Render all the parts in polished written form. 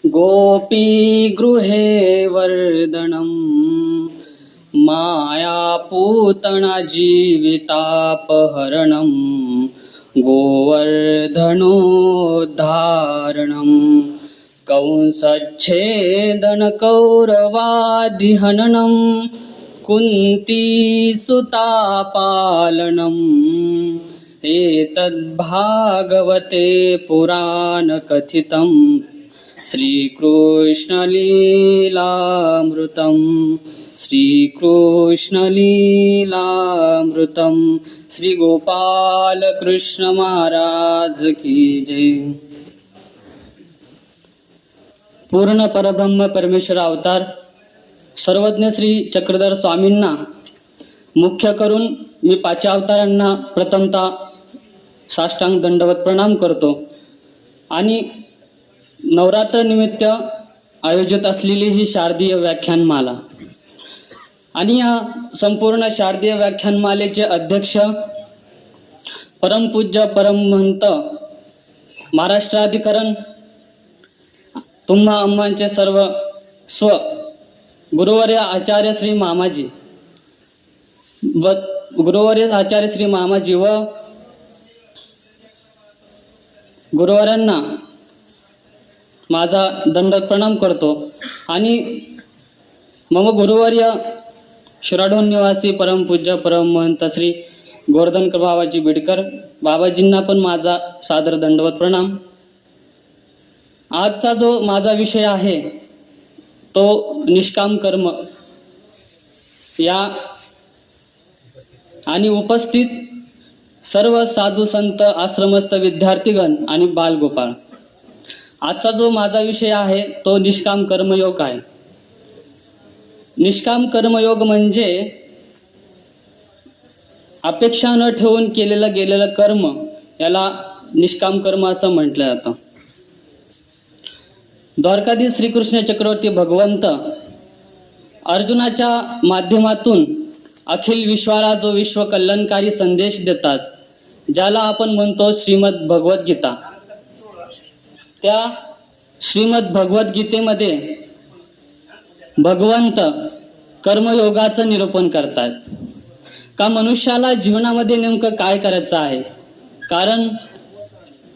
गोपी गृहे वर्धनम मायापूतना जीवितापहरणं गोवर्धनोद्धारणं कंसच्छेदन कौरवादिहननं कुन्तीसुतापालनम् एतद्भागवते पुराणकथितं श्रीकृष्णलीलामृतं श्रीकृष्णलीलामृतं श्री गोपाल कृष्ण महाराज की जय। पूर्ण परब्रह्म परमेश्वर अवतार सर्वज्ञ श्री चक्रधर स्वामींना मुख्य करून मी पाच अवतारांना प्रथमतः साष्टांग दंडवत प्रणाम करतो आणि नवरात्र निमित्त आयोजित असलेली ही शारदीय व्याख्यानमाला आणि या संपूर्ण शारदीय व्याख्यानमालेचे अध्यक्ष परमपूज्य परमहंत महाराष्ट्राधिकरण तुम्हा अम्मांचे सर्व स्व गुरुवर्य आचार्य श्री मामाजी गुरुवर्य आचार्य श्री मामाजी व गुरुवर्यांना माझा दंडवत प्रणाम करतो आणि मम गुरुवर्य शिराढोण निवासी परमपूज्य परमहंत श्री गोवर्धनकर बाबाजी बिडकर बाबाजींना पण माझा सादर दंडवत प्रणाम। आजचा जो माझा विषय आहे तो निष्काम कर्म या आणि उपस्थित सर्व साधू संत आश्रमस्थ विद्यार्थीगण आणि बालगोपाळ। आजचा जो माझा विषय आहे तो निष्काम कर्मयोग आहे। निष्काम कर्मयोग म्हणजे अपेक्षा न ठेवून गेलेलं कर्म याला निष्काम कर्म असं म्हटलं जातं। द्वारकाधीश श्रीकृष्ण चक्रवर्ती भगवंत अर्जुनाच्या माध्यमातून अखिल विश्वाला जो विश्व कल्याणकारी संदेश देतात ज्याला आपण म्हणतो श्रीमद भगवद्गीता, त्या श्रीमद भगवद्गीतेमध्ये भगवंत कर्मयोगाचं निरूपण करतात का मनुष्याला जीवनामध्ये नेमकं काय करायचं आहे। कारण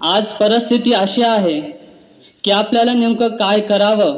आज परिस्थिती अशी आहे की आपल्याला नेमकं काय करावं